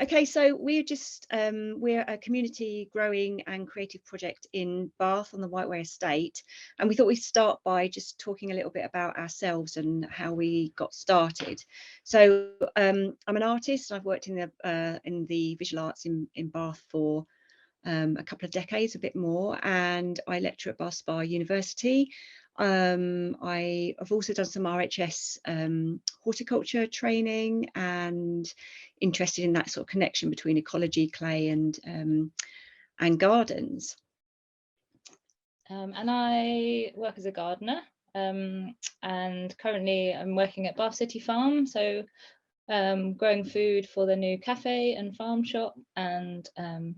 Okay, so we're a community growing and creative project in Bath on the Whiteway estate, and we thought we'd start by just talking a little bit about ourselves and how we got started. So I'm an artist. I've worked in the visual arts in Bath for a couple of decades, a bit more, and I lecture at Bath Spa University. I've also done some RHS horticulture training and interested in that sort of connection between ecology, clay and gardens. And I work as a gardener, and currently I'm working at Bath City Farm, so growing food for the new cafe and farm shop, and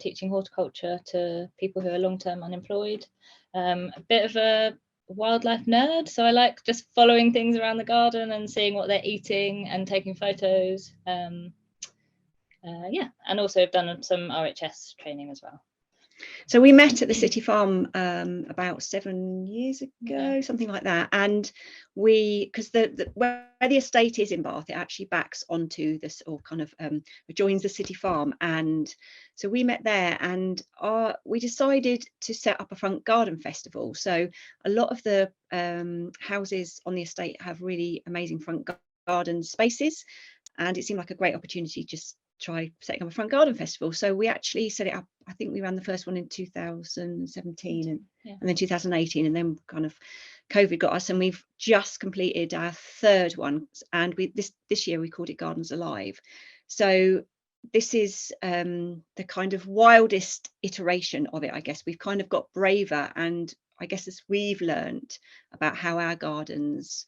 teaching horticulture to people who are long-term unemployed. A bit of a wildlife nerd, so I like just following things around the garden and seeing what they're eating and taking photos. Yeah, and also I've done some RHS training as well. So we met at the City Farm about 7 years ago, something like that. And because where the estate is in Bath, it actually backs onto this, or kind of joins the City Farm. And so we met there, and we decided to set up a front garden festival. So a lot of the houses on the estate have really amazing front garden spaces, and it seemed like a great opportunity just try setting up a front garden festival. So we actually set it up, I think we ran the first one in 2017 and then 2018, and then kind of COVID got us, and we've just completed our third one, and this year we called it Gardens Alive. So this is the kind of wildest iteration of it, I guess. We've kind of got braver, and I guess as we've learned about how our gardens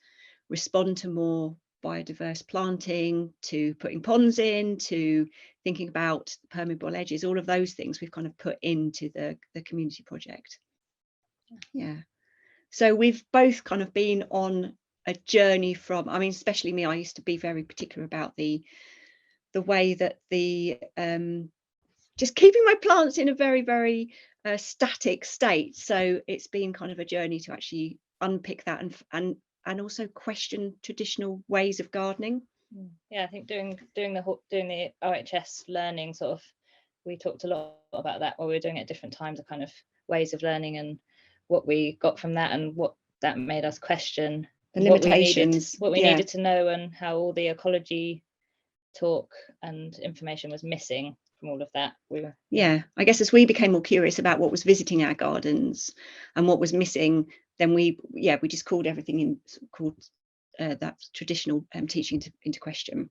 respond to more biodiverse planting, to putting ponds in, to thinking about permeable edges, all of those things we've kind of put into the community project. Yeah, so we've both kind of been on a journey from, I mean, especially me, I used to be very particular about the way that just keeping my plants in a very, very static state. So it's been kind of a journey to actually unpick that and also question traditional ways of gardening. Yeah, I think doing the RHS learning, sort of, we talked a lot about that while we were doing it at different times, of kind of ways of learning and what we got from that, and what that made us question the limitations, what we needed to know, and how all the ecology talk and information was missing from all of that. I guess as we became more curious about what was visiting our gardens and what was missing, then we just called everything that traditional teaching into question.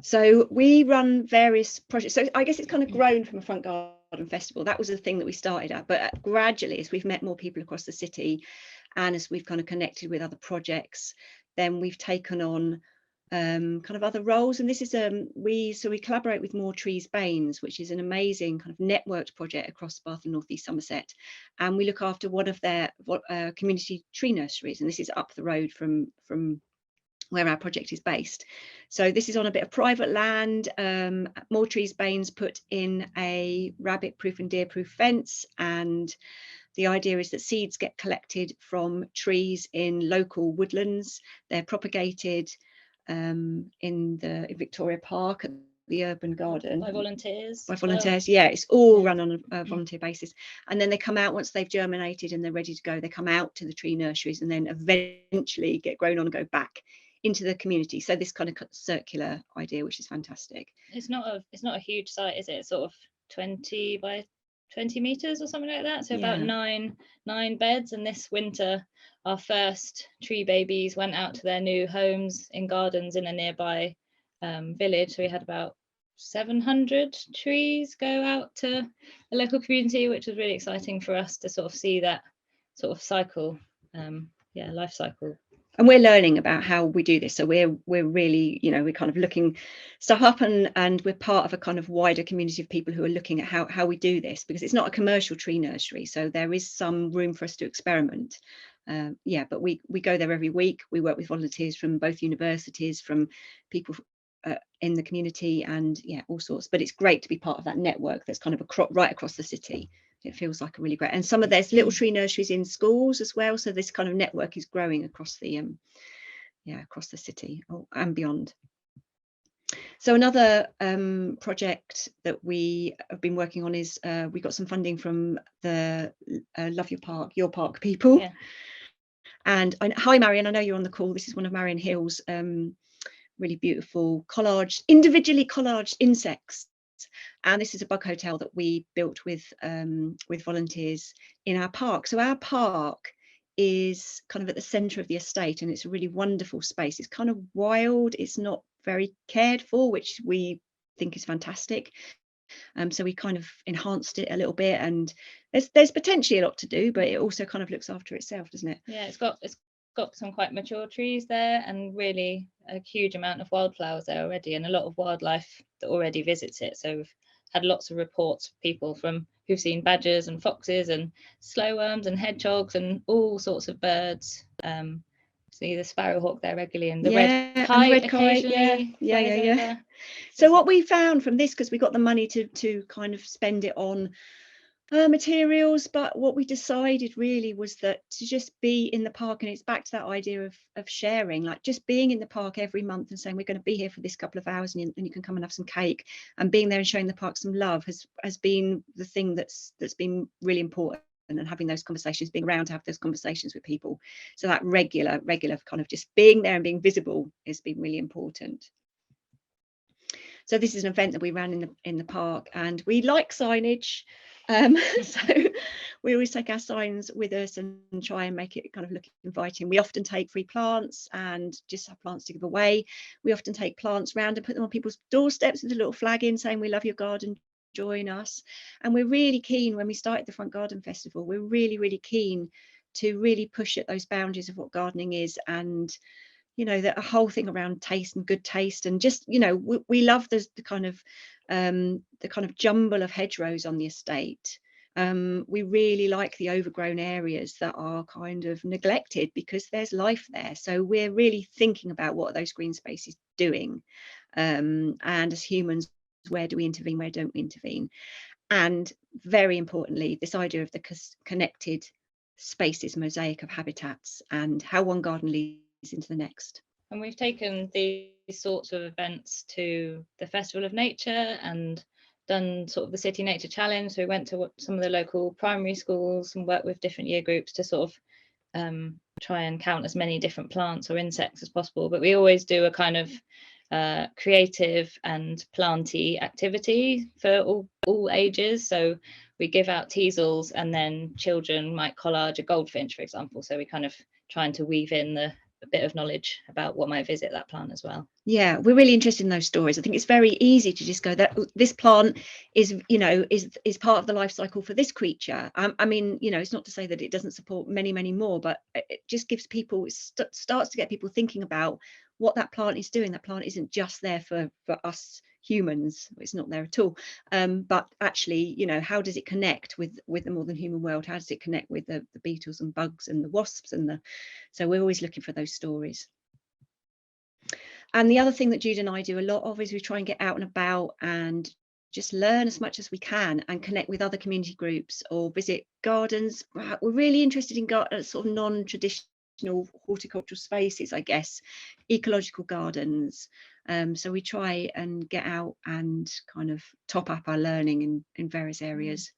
So we run various projects. So I guess it's kind of grown from a front garden festival. That was the thing that we started at, but gradually, as we've met more people across the city, and as we've kind of connected with other projects, then we've taken on kind of other roles. And this is we collaborate with More Trees Baines, which is an amazing kind of networked project across Bath and North East Somerset, and we look after one of their community tree nurseries, and this is up the road from where our project is based. So this is on a bit of private land. More Trees Baines put in a rabbit proof and deer proof fence, and the idea is that seeds get collected from trees in local woodlands. They're propagated in Victoria Park at the urban garden by volunteers. Yeah, it's all run on a volunteer basis, and then they come out once they've germinated and they're ready to go. They come out to the tree nurseries and then eventually get grown on and go back into the community. So this kind of circular idea, which is fantastic. It's not a huge site, is it? It's sort of 20 by 20 meters or something like that, so about nine beds. And this winter our first tree babies went out to their new homes in gardens in a nearby village. So we had about 700 trees go out to a local community, which was really exciting for us to sort of see that sort of cycle, life cycle. And we're learning about how we do this. So we're really, we're kind of looking stuff up, and we're part of a kind of wider community of people who are looking at how we do this, because it's not a commercial tree nursery. So there is some room for us to experiment. But we go there every week. We work with volunteers from both universities, from people in the community, and all sorts. But it's great to be part of that network that's kind of right across the city. It feels like a really great, and there's little tree nurseries in schools as well. So this kind of network is growing across the across the city and beyond. So another project that we have been working on is we got some funding from the Love Your Park people. Yeah. And hi, Marion, I know you're on the call. This is one of Marion Hill's really beautiful individually collaged insects. And this is a bug hotel that we built with volunteers in our park. So our park is kind of at the centre of the estate, and it's a really wonderful space. It's kind of wild. It's not very cared for, which we think is fantastic. So we kind of enhanced it a little bit, and there's potentially a lot to do, but it also kind of looks after itself, doesn't it? Yeah, it's got some quite mature trees there, and really a huge amount of wildflowers there already, and a lot of wildlife that already visits it. So we've had lots of reports of people who've seen badgers and foxes and slowworms and hedgehogs and all sorts of birds. See the sparrowhawk there regularly, and the red kite occasionally. Yeah. So what we found from this, because we got the money to kind of spend it on materials, but what we decided really was that to just be in the park, and it's back to that idea of sharing, like just being in the park every month and saying we're going to be here for this couple of hours, and you can come and have some cake, and being there and showing the park some love has been the thing that's been really important. And having those conversations, being around to have those conversations with people, so that regular kind of just being there and being visible has been really important. So this is an event that we ran in the park, and we like signage. So we always take our signs with us and try and make it kind of look inviting. We often take free plants and just have plants to give away. We often take plants round and put them on people's doorsteps with a little flag in saying we love your garden, join us. And we're really keen, when we started the Front Garden Festival, we're really keen to really push at those boundaries of what gardening is, and that a whole thing around taste and good taste, and just we love the kind of jumble of hedgerows on the estate. We really like the overgrown areas that are kind of neglected because there's life there. So we're really thinking about what are those green spaces doing, and as humans, where do we intervene, where don't we intervene? And very importantly, this idea of the connected spaces, mosaic of habitats, and how one garden leads into the next. And we've taken these sorts of events to the Festival of Nature and done sort of the City Nature Challenge. So we went to some of the local primary schools and worked with different year groups to sort of try and count as many different plants or insects as possible. But we always do a kind of creative and planty activity for all ages. So we give out teasels, and then children might collage a goldfinch, for example. So we kind of trying to weave in a bit of knowledge about what might visit that plant as well. Yeah, we're really interested in those stories. I think it's very easy to just go that this plant is part of the life cycle for this creature. I mean, it's not to say that it doesn't support many more, but it just gives people, starts to get people thinking about what that plant is doing. That plant isn't just there for us humans, it's not there at all, but actually, how does it connect with the more than human world? How does it connect with the beetles and bugs and the wasps so we're always looking for those stories. And the other thing that Jude and I do a lot of is we try and get out and about and just learn as much as we can and connect with other community groups or visit gardens. We're really interested in sort of non-traditional horticultural spaces, I guess, ecological gardens. So we try and get out and kind of top up our learning in various areas.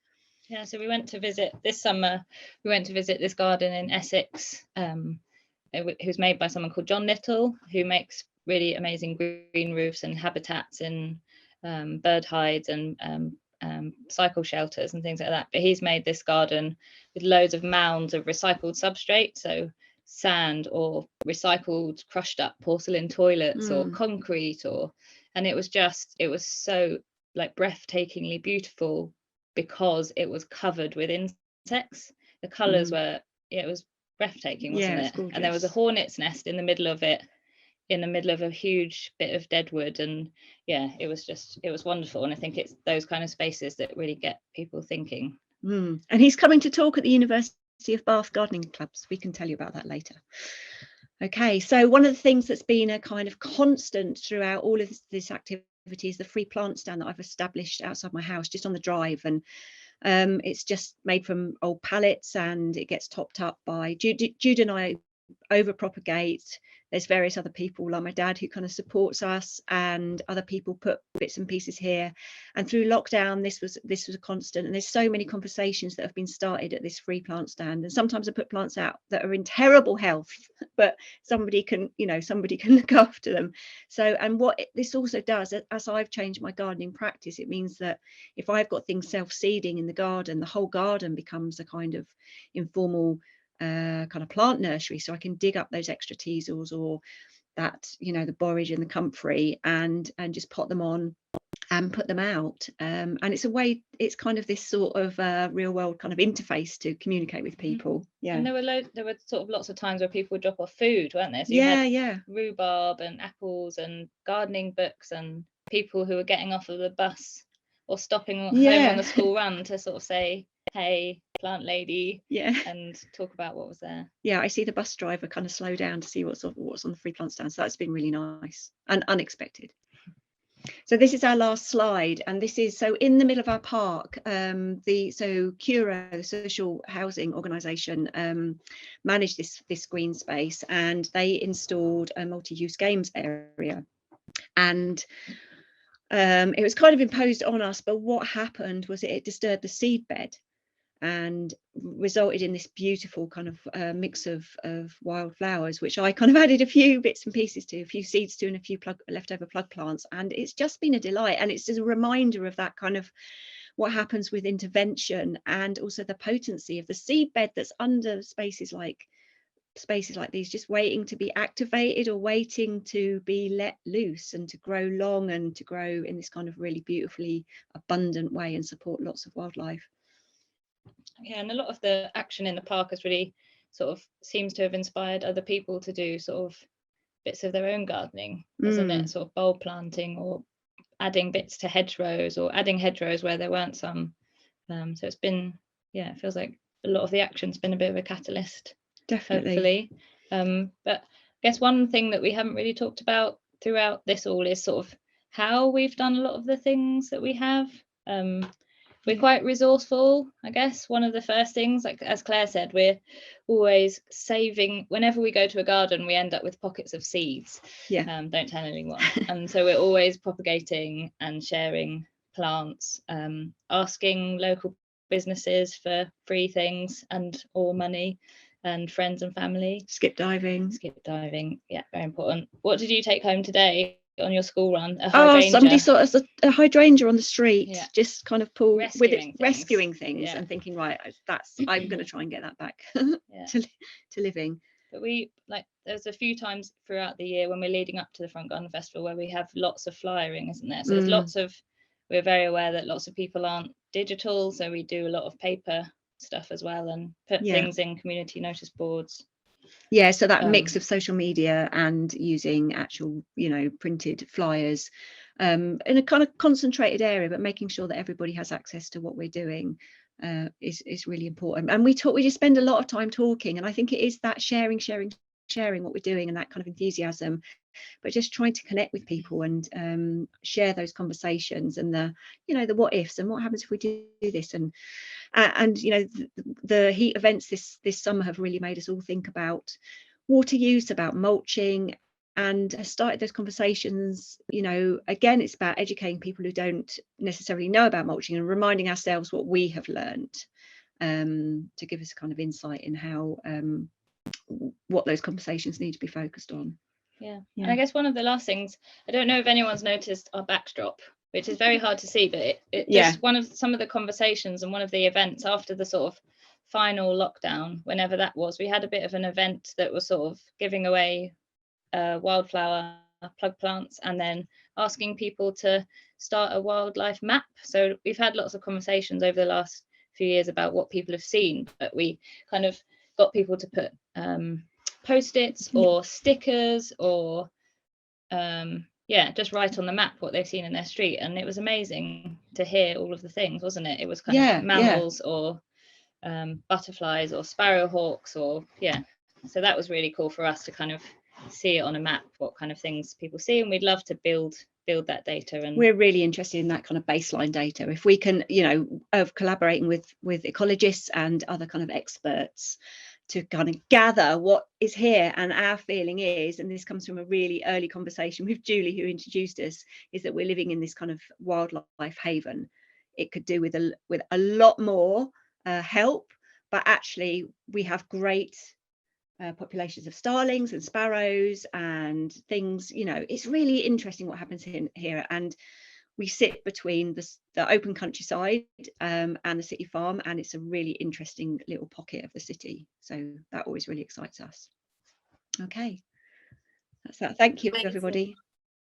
Yeah, so we went to visit this summer. We went to visit this garden in Essex, who's made by someone called John Little, who makes really amazing green roofs and habitats in bird hides and cycle shelters and things like that. But he's made this garden with loads of mounds of recycled substrate, so sand or recycled crushed up porcelain toilets or concrete, and it was so like breathtakingly beautiful because it was covered with insects. The colours it was breathtaking, wasn't it? And there was a hornet's nest in the middle of it, in the middle of a huge bit of deadwood, and yeah, it was wonderful. And I think it's those kind of spaces that really get people thinking. And he's coming to talk at the University of Bath Gardening Clubs. We can tell you about that later. Okay, so one of the things that's been a kind of constant throughout all of this activity is the free plant stand that I've established outside my house, just on the drive, and it's just made from old pallets, and it gets topped up by Jude and I over propagate. there's various other people like my dad who kind of supports us, and other people put bits and pieces here. And through lockdown, this was a constant, and there's so many conversations that have been started at this free plant stand. And sometimes I put plants out that are in terrible health, but somebody can look after them. So, and what this also does, as I've changed my gardening practice, it means that if I've got things self-seeding in the garden, the whole garden becomes a kind of informal kind of plant nursery. So I can dig up those extra teasels, or that, the borage and the comfrey, and just pot them on and put them out. And it's kind of this sort of real world kind of interface to communicate with people. Yeah. And there were sort of lots of times where people would drop off food, weren't there? So you had rhubarb and apples and gardening books, and people who were getting off of the bus or stopping home on the school run to sort of say, hey, plant lady, and talk about what was there. I see the bus driver kind of slow down to see what's on the free plant stand. So that's been really nice and unexpected. So this is our last slide, and this is so in the middle of our park. Curo, the social housing organisation, managed this green space, and they installed a multi-use games area, and it was kind of imposed on us. But what happened was it disturbed the seed bed, and resulted in this beautiful kind of mix of wildflowers, which I kind of added a few bits and pieces to, a few seeds to, and a few leftover plug plants. And it's just been a delight, and it's just a reminder of that kind of what happens with intervention, and also the potency of the seed bed that's under spaces like these, just waiting to be activated, or waiting to be let loose and to grow long, and to grow in this kind of really beautifully abundant way and support lots of wildlife. Yeah, and a lot of the action in the park has really sort of seems to have inspired other people to do sort of bits of their own gardening, isn't it? Sort of bulb planting, or adding bits to hedgerows, or adding hedgerows where there weren't some. So it's been, it feels like a lot of the action's been a bit of a catalyst. Definitely. Hopefully. But I guess one thing that we haven't really talked about throughout this all is sort of how we've done a lot of the things that we have. We're quite resourceful, I guess. One of the first things, like as Claire said, we're always saving. Whenever we go to a garden, we end up with pockets of seeds. Don't tell anyone. And so we're always propagating and sharing plants, asking local businesses for free things or money, and friends and family. Skip diving, yeah, very important. What did you take home today on your school run? Somebody saw us a hydrangea on the street, just kind of rescuing things and thinking, right, I'm going to try and get that back to living. But there's a few times throughout the year when we're leading up to the Front Garden Festival where we have lots of flyering, isn't there? So there's we're very aware that lots of people aren't digital, so we do a lot of paper stuff as well, and put things in community notice boards. So that mix of social media and using actual printed flyers in a kind of concentrated area, but making sure that everybody has access to what we're doing is really important. And we just spend a lot of time talking, and I think it is that sharing what we're doing, and that kind of enthusiasm, but just trying to connect with people and share those conversations, and the what ifs, and what happens if we do this, and the heat events this summer have really made us all think about water use, about mulching, and has started those conversations. Again, it's about educating people who don't necessarily know about mulching, and reminding ourselves what we have learned, to give us kind of insight in how what those conversations need to be focused on. And I guess one of the last things, I don't know if anyone's noticed our backdrop, which is very hard to see, but it just one of some of the conversations and one of the events after the sort of final lockdown, whenever that was, we had a bit of an event that was sort of giving away wildflower plug plants, and then asking people to start a wildlife map. So we've had lots of conversations over the last few years about what people have seen, but we kind of got people to put post-its or stickers, or just write on the map what they've seen in their street. And it was amazing to hear all of the things, wasn't it? It was kind of mammals or butterflies or sparrowhawks, or so that was really cool for us to kind of see it on a map, what kind of things people see. And we'd love to build that data, and we're really interested in that kind of baseline data. If we can, of collaborating with ecologists and other kind of experts to kind of gather what is here. And our feeling is, and this comes from a really early conversation with Julie, who introduced us, is that we're living in this kind of wildlife haven. It could do with a lot more help, but actually we have great populations of starlings and sparrows and things. You know, it's really interesting what happens here. And we sit between the open countryside and the city farm, and it's a really interesting little pocket of the city. So that always really excites us. Okay, that's that. Thank you, everybody.